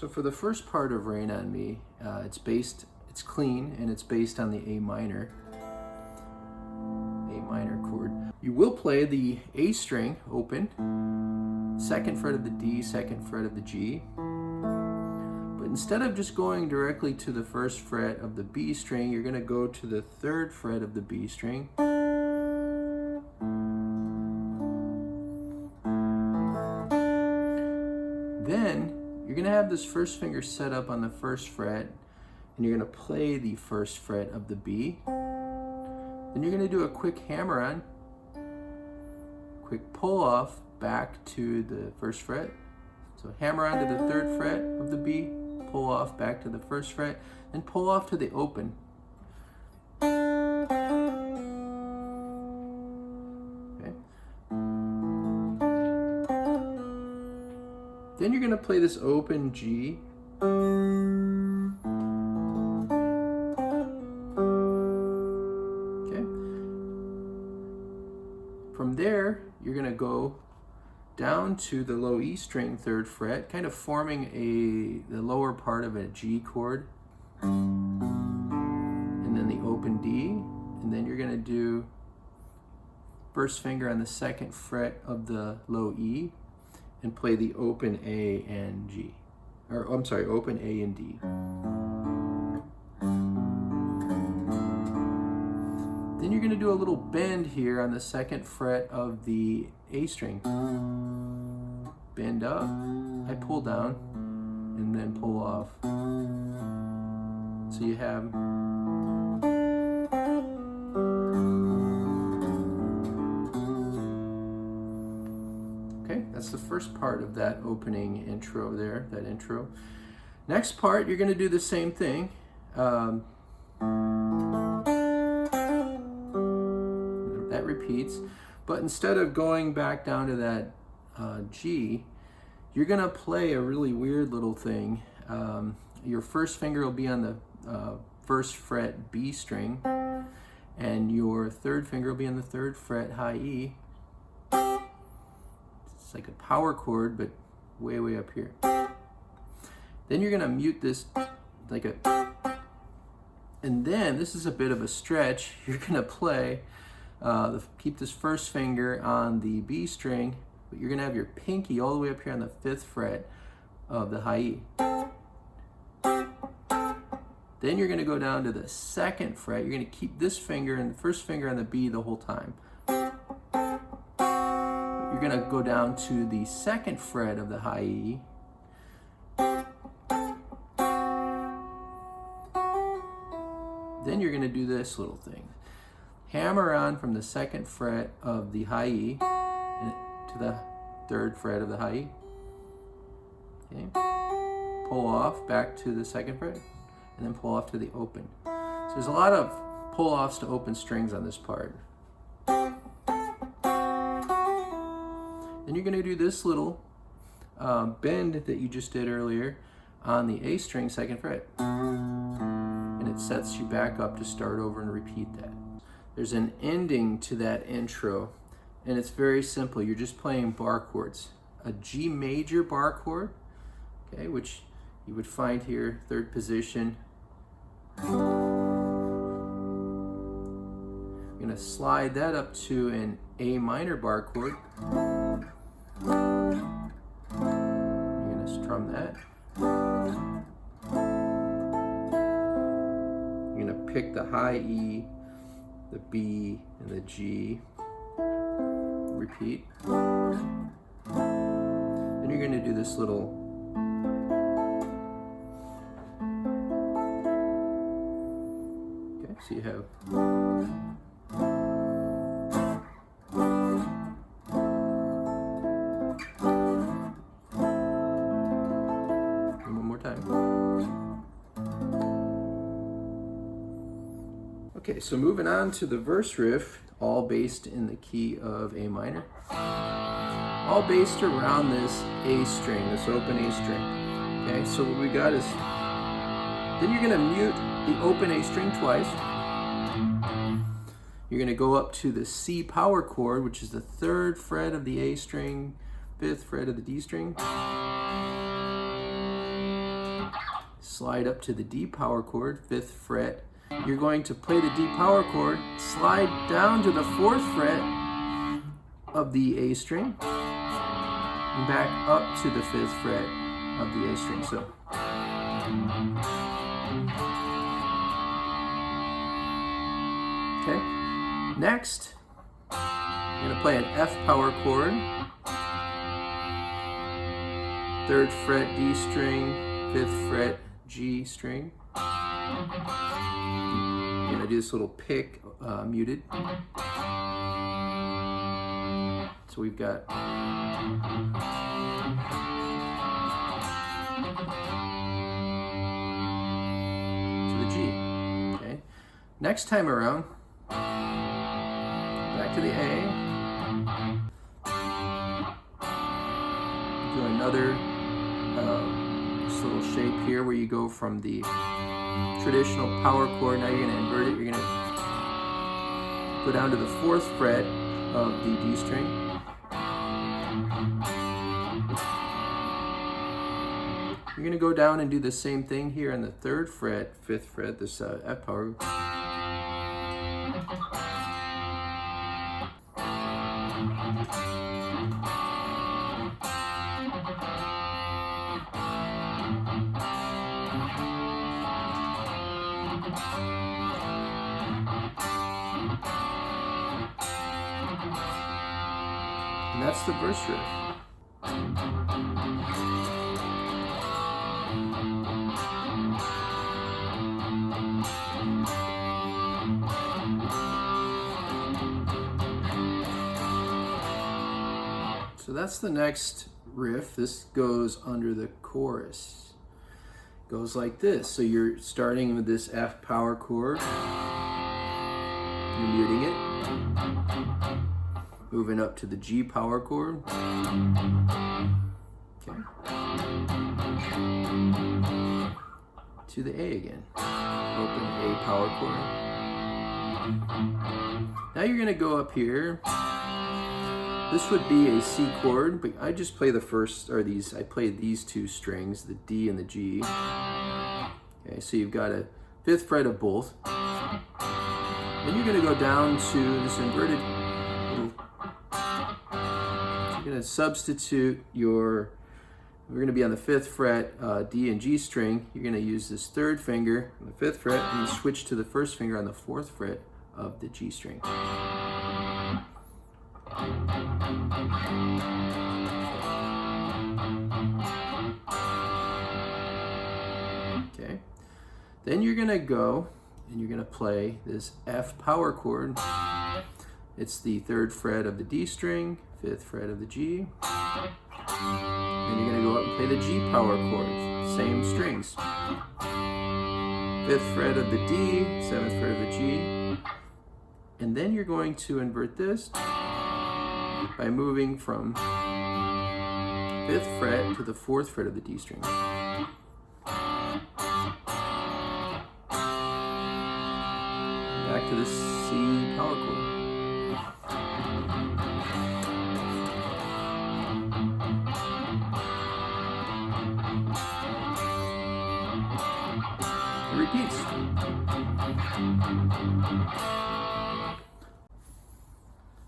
So for the first part of Rain on Me, it's clean, and it's based on the A minor chord. You will play the A string open, second fret of the D, second fret of the G. But instead of just going directly to the first fret of the B string, you're going to go to the third fret of the B string. Then you're going to have this first finger set up on the first fret, and you're going to play the first fret of the B. Then you're going to do a quick hammer on, quick pull off back to the first fret. So hammer on to the third fret of the B, pull off back to the first fret, and pull off to the open. Okay. Then you're going to play this open G. From there, you're going to go down to the low E string, third fret, kind of forming the lower part of a G chord, and then the open D, and then you're going to do first finger on the second fret of the low E and play the open A and G, or I'm sorry, open A and D. Then you're going to do a little bend here on the second fret of the A string. Bend up, I pull down, and then pull off. So you have okay, that's the first part of that opening intro there, that intro. Next part, you're going to do the same thing. That repeats, but instead of going back down to that G, you're gonna play a really weird little thing. Your first finger will be on the first fret B string, and your third finger will be on the third fret high E. It's like a power chord, but way, way up here. Then you're gonna mute this like a, and then this is a bit of a stretch. You're gonna play keep this first finger on the B string, but you're going to have your pinky all the way up here on the 5th fret of the high E. Then you're going to go down to the 2nd fret. You're going to keep this finger and the first finger on the B the whole time. You're going to go down to the 2nd fret of the high E. Then you're going to do this little thing. Hammer on from the 2nd fret of the high E to the 3rd fret of the high E. Okay. Pull off back to the 2nd fret, and then pull off to the open. So there's a lot of pull offs to open strings on this part. Then you're going to do this little bend that you just did earlier on the A string, 2nd fret. And it sets you back up to start over and repeat that. There's an ending to that intro, and it's very simple. You're just playing bar chords. A G major bar chord, okay, which you would find here, 3rd position. I'm going to slide that up to an A minor bar chord. You're going to strum that. You're going to pick the high E, the B, and the G. Repeat. Then you're going to do this little okay, so you have and one more time. Okay, so moving on to the verse riff, all based in the key of A minor. All based around this A string, this open A string. Okay, so what we got is, then you're gonna mute the open A string twice. You're gonna go up to the C power chord, which is the 3rd fret of the A string, 5th fret of the D string. slide up to the D power chord, 5th fret. You're going to play the D power chord, slide down to the 4th fret of the A string, and back up to the 5th fret of the A string. So, okay. Next, I'm going to play an F power chord, 3rd fret D string, 5th fret G string. I'm going to do this little pick muted. So we've got to the G. Okay. Next time around, back to the A. Do another this little shape here where you go from the traditional power chord. Now you're going to invert it. You're going to go down to the 4th fret of the D string. You're going to go down and do the same thing here on the 3rd fret, 5th fret, this F power. And that's the verse riff. So that's the next riff. This goes under the chorus. Goes like this. So you're starting with this F power chord. You're muting it. Moving up to the G power chord. Okay. To the A again. Open A power chord. Now you're going to go up here. This would be a C chord, but I just play the first, or these, I played these two strings, the D and the G. Okay, so you've got a 5th fret of both. Then you're going to go down to this inverted. You're going to substitute your, we're going to be on the 5th fret, D and G string. You're going to use this 3rd finger on the 5th fret, and you switch to the 1st finger on the 4th fret of the G string. Okay. Then you're going to go and you're going to play this F power chord. It's the 3rd fret of the D string, 5th fret of the G. Then you're going to go up and play the G power chord, same strings. 5th fret of the D, 7th fret of the G. And then you're going to invert this by moving from 5th fret to the 4th fret of the D string. Back to the C power chord. It repeats.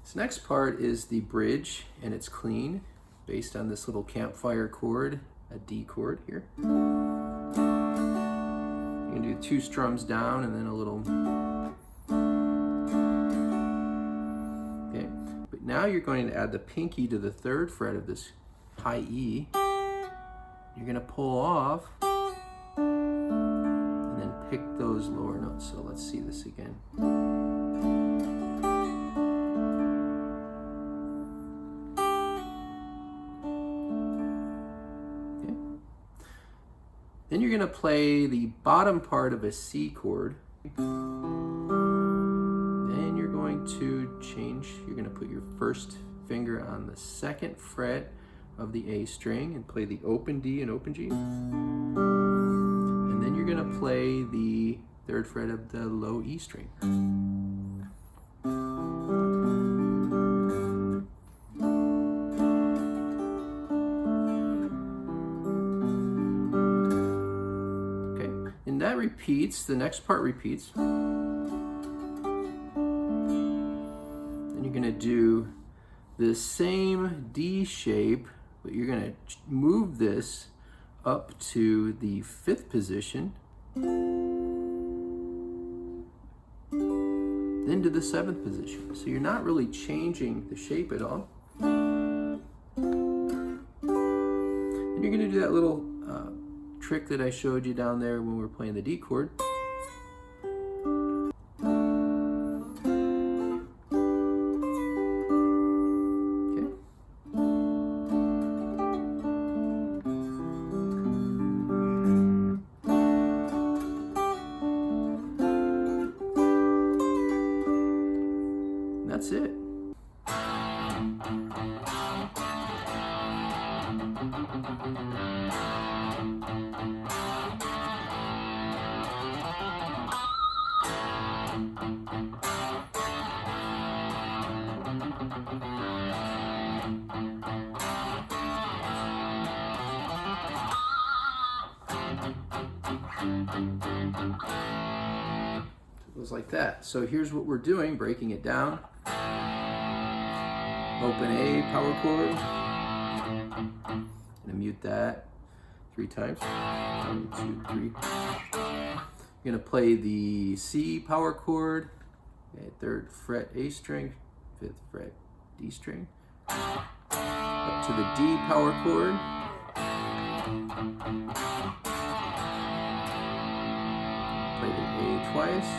This next part is the bridge, and it's clean, based on this little campfire chord, a D chord here. You can do 2 strums down and then a little. Okay, but now you're going to add the pinky to the 3rd fret of this high E. You're going to pull off and then pick those lower notes. So let's see this again. Then you're going to play the bottom part of a C chord. Then you're going to change. You're going to put your 1st finger on the 2nd fret of the A string and play the open D and open G. And then you're going to play the 3rd fret of the low E string. that repeats, the next part repeats. Then you're gonna do the same D shape, but you're gonna move this up to the 5th position, then to the 7th position. So you're not really changing the shape at all. And you're gonna do that little trick that I showed you down there when we were playing the D chord. That's it. It goes like that. So here's what we're doing, breaking it down. Open A power chord. I'm gonna mute that 3 times. 1, 2, 3. You're gonna play the C power chord. Okay, 3rd fret A string, 5th fret D string. Up to the D power chord. Play the A twice.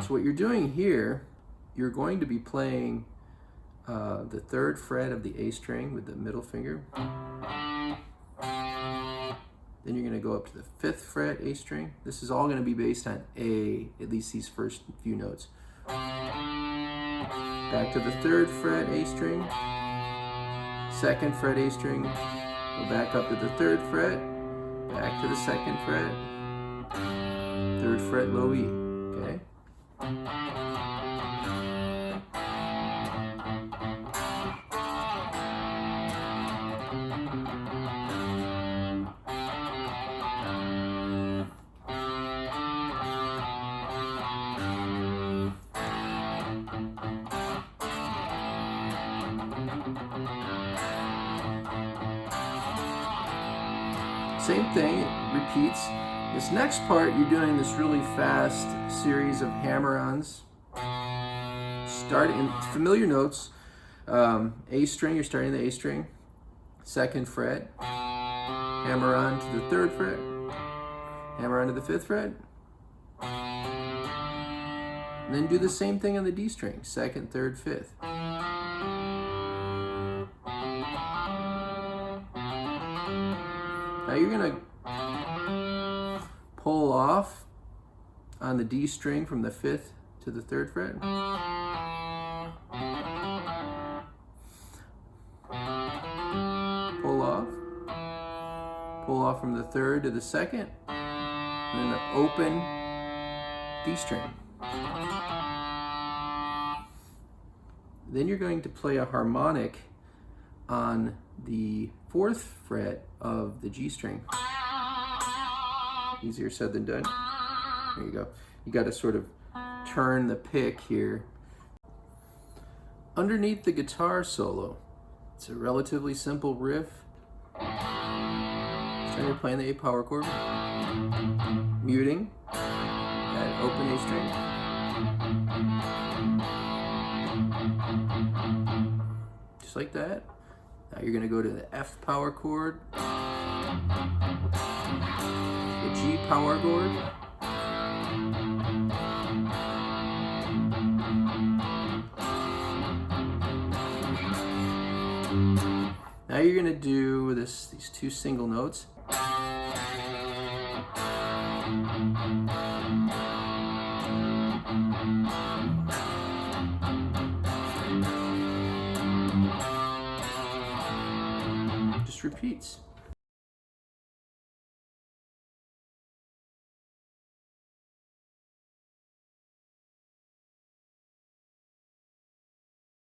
So what you're doing here, you're going to be playing the 3rd fret of the A string with the middle finger. Then you're going to go up to the 5th fret A string. This is all going to be based on A, at least these first few notes. Back to the 3rd fret A string, 2nd fret A string, go back up to the 3rd fret, back to the 2nd fret, 3rd fret low E, okay? Same thing, it repeats. This next part, you're doing this really fast series of hammer-ons. Start in familiar notes. A string, you're starting the A string. 2nd fret. Hammer on to the 3rd fret. Hammer on to the 5th fret. And then do the same thing on the D string. 2nd, 3rd, 5th. Now you're gonna pull off on the D string from the 5th to the 3rd fret. Pull off from the 3rd to the 2nd, and then the open D string. Then you're going to play a harmonic on the 4th fret of the G string. Easier said than done. There you go. You got to sort of turn the pick here. Underneath the guitar solo, it's a relatively simple riff. So you're playing the A power chord, muting that open A string. Just like that. Now you're going to go to the F power chord, the G power chord, now you're going to do these 2 single notes. Just repeats.